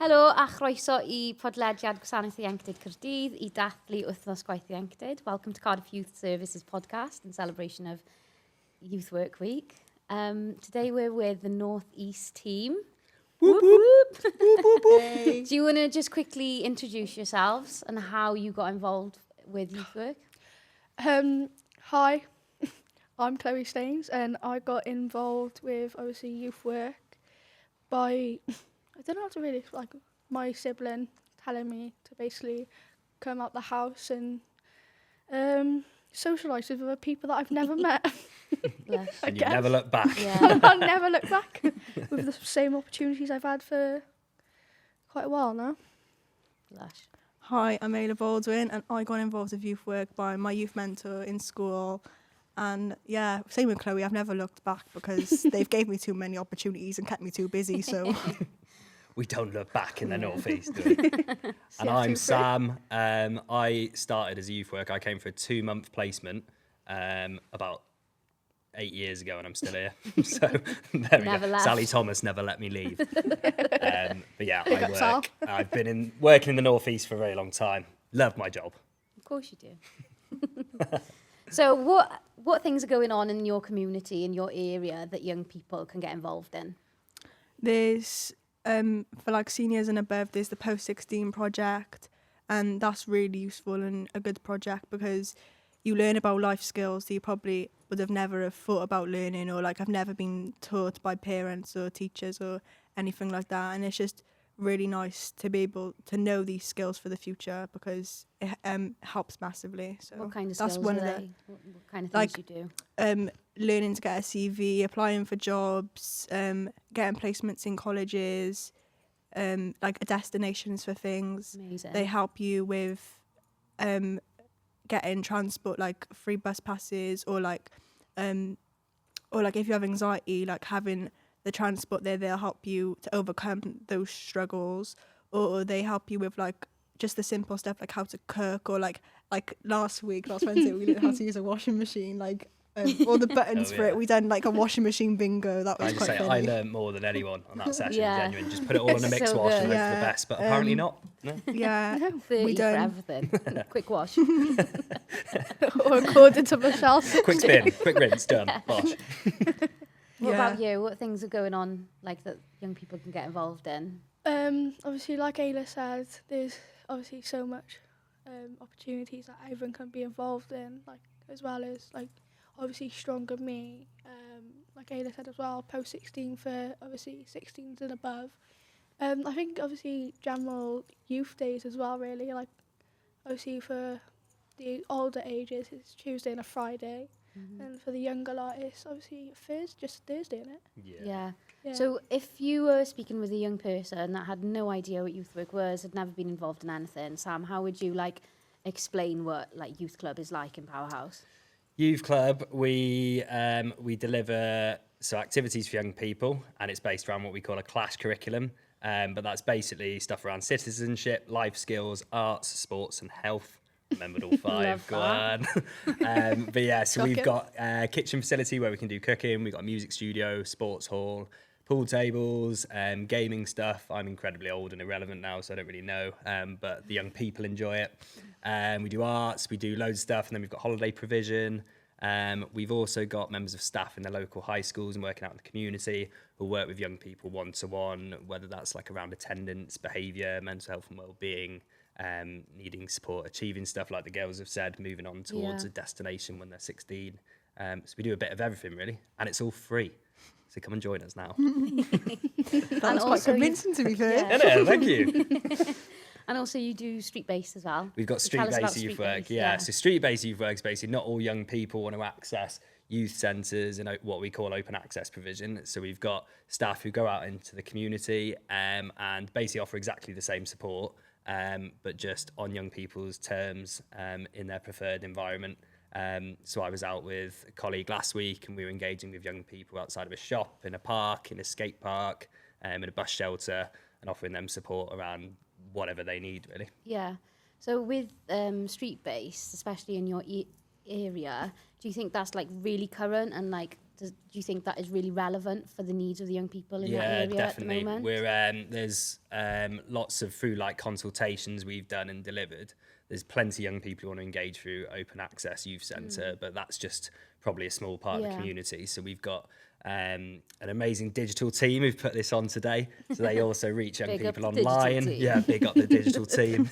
Helo a chroeso I podlediad Gwasanaeth Ieuenctid Caerdydd I ddathlu Wythnos Gwaith Ieuenctid. Welcome to Cardiff Youth Services podcast in celebration of Youth Work Week. Today we're with the North East team. Whoop, whoop. Whoop, whoop, whoop. Hey. Do you want to just quickly introduce yourselves and how you got involved with youth work? Hi, I'm Chloe Staines and I got involved with obviously youth work by, I don't know how to really, like my sibling telling me to basically come out the house and socialise with other people that I've never met. And you never look back. Yeah. I'll never look back with the same opportunities I've had for quite a while now. Lush. Hi, I'm Ayla Baldwin and I got involved with youth work by my youth mentor in school. And yeah, same with Chloe, I've never looked back because they've gave me too many opportunities and kept me too busy, so... We don't look back in the North East, do we? And I'm Sam. I started as a youth worker. I came for a 2-month placement about 8 years ago, and I'm still here. So there we go. Left. Sally Thomas never let me leave. But yeah, I've been working in the North East for a very long time. Love my job. Of course you do. So what things are going on in your community, in your area, that young people can get involved in? There's, for like seniors and above, there's the post-16 project, and that's really useful and a good project because you learn about life skills that you probably would have never have thought about learning, or like have never been taught by parents or teachers or anything like that. And it's just really nice to be able to know these skills for the future because it helps massively. So What kind of that's skills one are of the they? What kind of things like, you do? learning to get a CV, applying for jobs, getting placements in colleges, like destinations for things. Amazing. They help you with getting transport, like free bus passes, or like if you have anxiety, like having the transport there, they'll help you to overcome those struggles, or they help you with like just the simple stuff like how to cook, or like last Wednesday we learned how to use a washing machine, like all the buttons for it. We done like a washing machine bingo. That was quite funny. I learned more than anyone on that session. Yeah. Genuine. Just put it all in a mix So wash good. and hope for the best, but apparently not. No. Yeah, 30 we for done. everything. Quick wash. Or according to Michelle. Quick spin, quick rinse, done. Bosh. What Yeah. about you? What things are going on like that young people can get involved in? Obviously, like Ayla said, there's obviously so much opportunities that everyone can be involved in, like as well as like obviously Stronger Me, like Ayla said as well, post-16 for obviously 16s and above. I think obviously general youth days as well, really, like obviously for the older ages it's Tuesday and a Friday, and for the younger lot it's obviously just Thursday, isn't it? Yeah. Yeah. So if you were speaking with a young person that had no idea what youth work was, had never been involved in anything, Sam, how would you like explain what like youth club is like in Powerhouse? Youth Club, we deliver activities for young people, and it's based around what we call a clash curriculum. But that's basically stuff around citizenship, life skills, arts, sports, and health. Remembered all 5. Go on. But yeah, so we've got a kitchen facility where we can do cooking. We've got a music studio, sports hall, pool tables, gaming stuff. I'm incredibly old and irrelevant now, so I don't really know. But the young people enjoy it. We do arts, we do loads of stuff, and then we've got holiday provision. We've also got members of staff in the local high schools and working out in the community who work with young people one-to-one, whether that's like around attendance, behaviour, mental health and well-being, needing support, achieving stuff like the girls have said, moving on towards a destination when they're 16. So we do a bit of everything really, and it's all free. So come and join us now. That was quite convincing, to be fair. Yeah, thank you. And also you do street-based as well. We've got So tell us about street-based youth work. street-based, So street-based youth work is basically not all young people want to access youth centres and what we call open access provision. So we've got staff who go out into the community and basically offer exactly the same support, but just on young people's terms in their preferred environment. So I was out with a colleague last week and we were engaging with young people outside of a shop, in a park, in a skate park, in a bus shelter, and offering them support around whatever they need, really. Yeah. So with street-based, especially in your area, do you think that's like really current and like do you think that is really relevant for the needs of the young people in that Yeah, area definitely. at the moment? We're there's lots of through like consultations we've done and delivered. There's plenty of young people who want to engage through open access youth centre, but that's just probably a small part of the community. So we've got an amazing digital team who've put this on today. So they also reach young Big up people the digital online. team. Yeah, big up the digital team.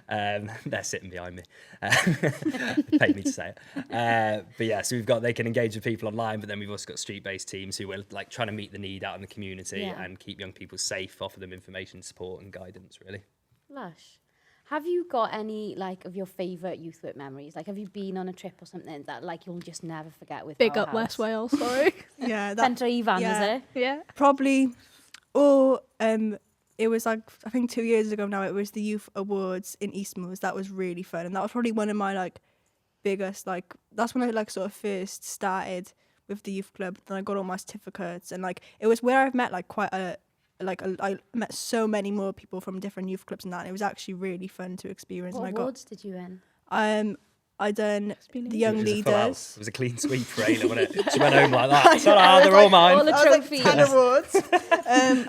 They're sitting behind me. They paid me to say it. But yeah, so they can engage with people online, but then we've also got street-based teams who are like trying to meet the need out in the community and keep young people safe, offer them information, support and guidance, really. Lush. Have you got any like of your favourite youth work memories? Like, have you been on a trip or something that like you'll just never forget with Big our up house? West Wales, sorry. Yeah, Centre Ifan, yeah. is it? Yeah. probably. Or it was like I think 2 years ago now. It was the Youth Awards in Eastmoors. That was really fun, and that was probably one of my like biggest like. That's when I like sort of first started with the youth club. Then I got all my certificates, and like it was where I've met like I met so many more people from different youth clubs and that. And it was actually really fun to experience. What and awards did you win? I done been the ages. young It was a full house. leaders. It was a clean sweep for Ayla, wasn't it? She went home like that. They're all mine. All the I was like trophies. 10 awards.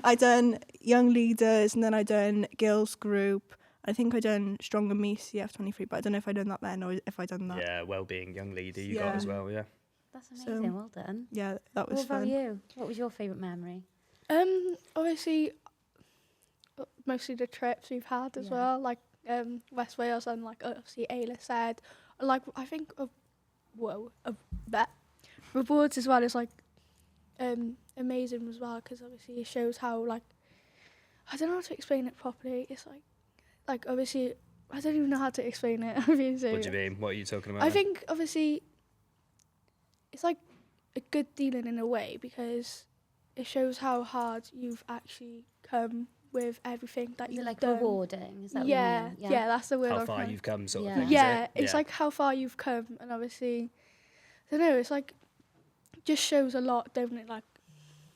I done young leaders, and then I done girls group. I think I done Stronger Me CF23, but I don't know if I done that then or if I done that. Yeah, well-being young leader you got Yeah. as well, yeah. That's amazing. Well done. Yeah, that was What about fun. you? What was your favourite memory? Obviously, mostly the trips we've had as well, like West Wales and like obviously Ayla said, like I think of that rewards as well is like amazing as well because obviously it shows how like I don't know how to explain it properly. It's like obviously I don't even know how to explain it. Obviously, What do you mean? What are you talking about? I then? think obviously it's like a good dealing in a way because it shows how hard you've actually come with everything that Is you've it like done. rewarding? Is that Yeah, what you mean? yeah, that's the word. how I'm far trying- you've come sort of Yeah. thing, is Yeah, it? it's like how far you've come, and obviously, I don't know. It's like just shows a lot, don't it? Like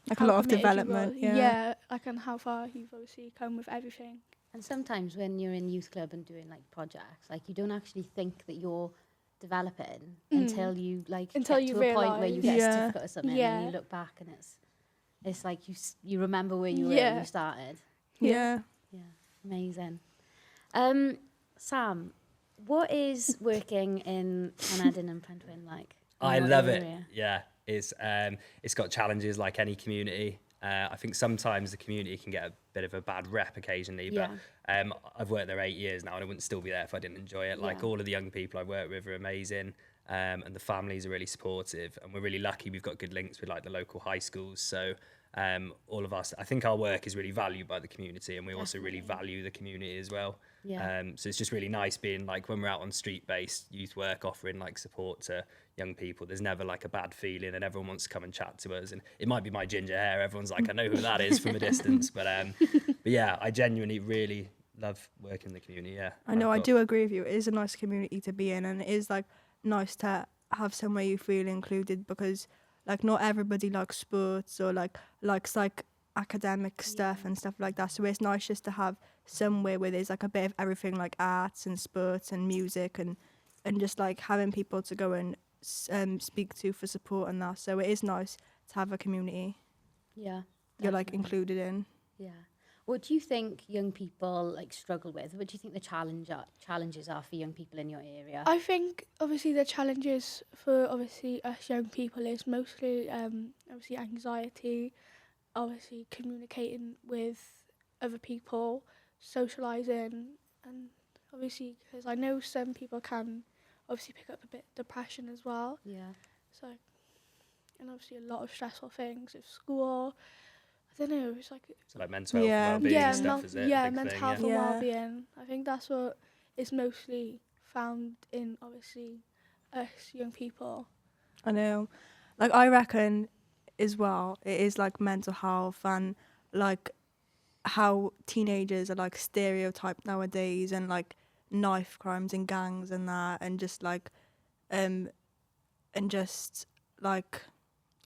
Like a how lot of committed you development. are. Yeah. Like and how far you've obviously come with everything. And sometimes when you're in youth club and doing like projects, like you don't actually think that you're developing until you like Until get you to a point where you get realise. a certificate or something, and Yeah. you look back and it's like you remember where you were when Yeah. you started. Yeah. Yeah, amazing. Sam, what is working in Llanedin and Pentwyn like? in I your love it. area? Yeah, it's got challenges like any community. I think sometimes the community can get a bit of a bad rep occasionally, but I've worked there 8 years now and I wouldn't still be there if I didn't enjoy it. Like all of the young people I work with are amazing, and the families are really supportive, and we're really lucky we've got good links with like the local high schools. So all of us, I think our work is really valued by the community, and we also really value the community as well. Yeah. So it's just really nice being like when we're out on street-based youth work, offering like support to young people. There's never like a bad feeling, and everyone wants to come and chat to us. And it might be my ginger hair. Everyone's like, I know who that is from a distance. But yeah, I genuinely really love working in the community. Yeah, I know, I do agree with you. It is a nice community to be in, and it is like nice to have somewhere you feel included because like not everybody likes sports or likes like academic stuff and stuff like that. So it's nice just to have somewhere where there's like a bit of everything, like arts and sports and music and just like having people to go and speak to for support and that. So it is nice to have a community Yeah. you're like definitely. included in. Yeah. What do you think young people like struggle with? What do you think the challenges are for young people in your area? I think obviously the challenges for obviously us young people is mostly obviously anxiety, obviously communicating with other people, socialising, and obviously because I know some people can obviously pick up a bit depression as well. Yeah. So, and obviously a lot of stressful things with school. I don't know, it's like So like mental health, Yeah. well-being yeah, and stuff, is it? yeah, A big mental thing, health yeah. and Yeah. well-being. I think that's what is mostly found in obviously us young people. I know. Like I reckon as well, it is like mental health and like how teenagers are like stereotyped nowadays and like knife crimes and gangs and that and just like and just like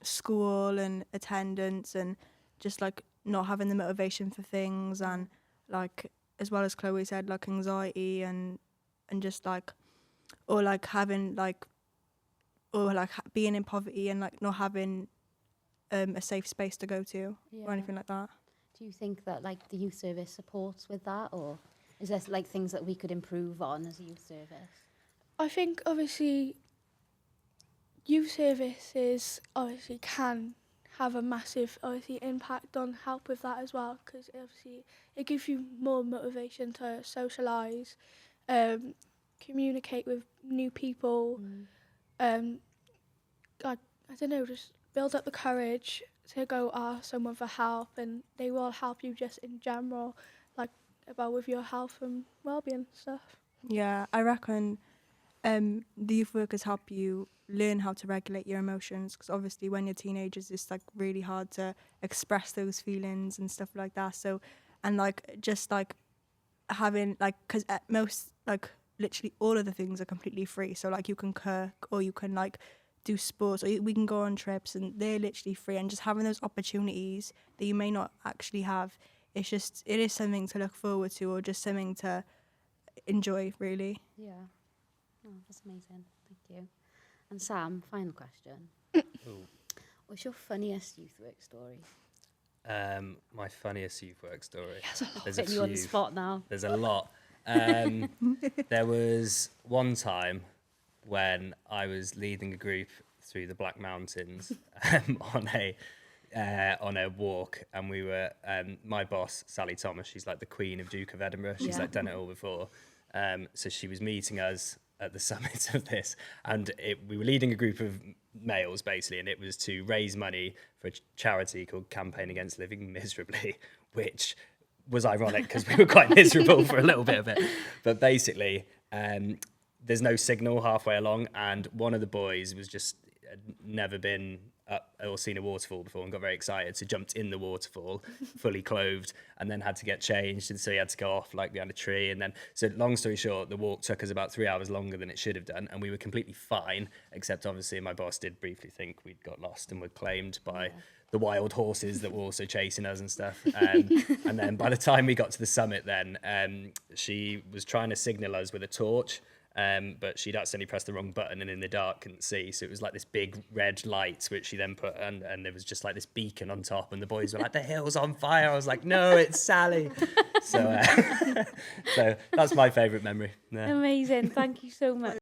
school and attendance and just like not having the motivation for things and like as well as Chloe said, like anxiety and just like or like having like or like being in poverty and like not having a safe space to go to or anything like that. Do you think that like the youth service supports with that, or is there like things that we could improve on as a youth service? I think obviously youth services obviously can have a massive obviously impact on help with that as well, because obviously it gives you more motivation to socialise, communicate with new people, I don't know, just build up the courage to go ask someone for help, and they will help you just in general, like about with your health and well-being stuff. Yeah, I reckon the youth workers help you learn how to regulate your emotions, because obviously when you're teenagers it's like really hard to express those feelings and stuff like that. So, and like just like having like, because at most like literally all of the things are completely free, so like you can cook or you can like do sports, or we can go on trips, and they're literally free. And just having those opportunities that you may not actually have, it is something to look forward to, or just something to enjoy, really. Yeah. Oh, that's amazing. Thank you. And Sam, final question. Ooh. What's your funniest youth work story? My funniest youth work story. There's Putting you on the spot now. There's a lot. There was one time when I was leading a group through the Black Mountains on a walk, and we were my boss Sally Thomas. She's like the Queen of Duke of Edinburgh. She's like done it all before. So she was meeting us at the summit of this, and we were leading a group of males basically, and it was to raise money for a charity called Campaign Against Living Miserably, which was ironic because we were quite miserable for a little bit of it. But basically, there's no signal halfway along, and one of the boys was just had never been up or seen a waterfall before and got very excited, so jumped in the waterfall fully clothed, and then had to get changed, and so he had to go off like behind a tree. And then, so long story short, the walk took us about 3 hours longer than it should have done, and we were completely fine, except obviously my boss did briefly think we'd got lost and were claimed by the wild horses that were also chasing us and stuff. And then by the time we got to the summit, then she was trying to signal us with a torch, but she'd accidentally pressed the wrong button, and in the dark couldn't see. So it was like this big red light, which she then put, and there was just like this beacon on top, and the boys were like, "The hill's on fire." I was like, "No, it's Sally." So that's my favourite memory. Yeah. Amazing. Thank you so much.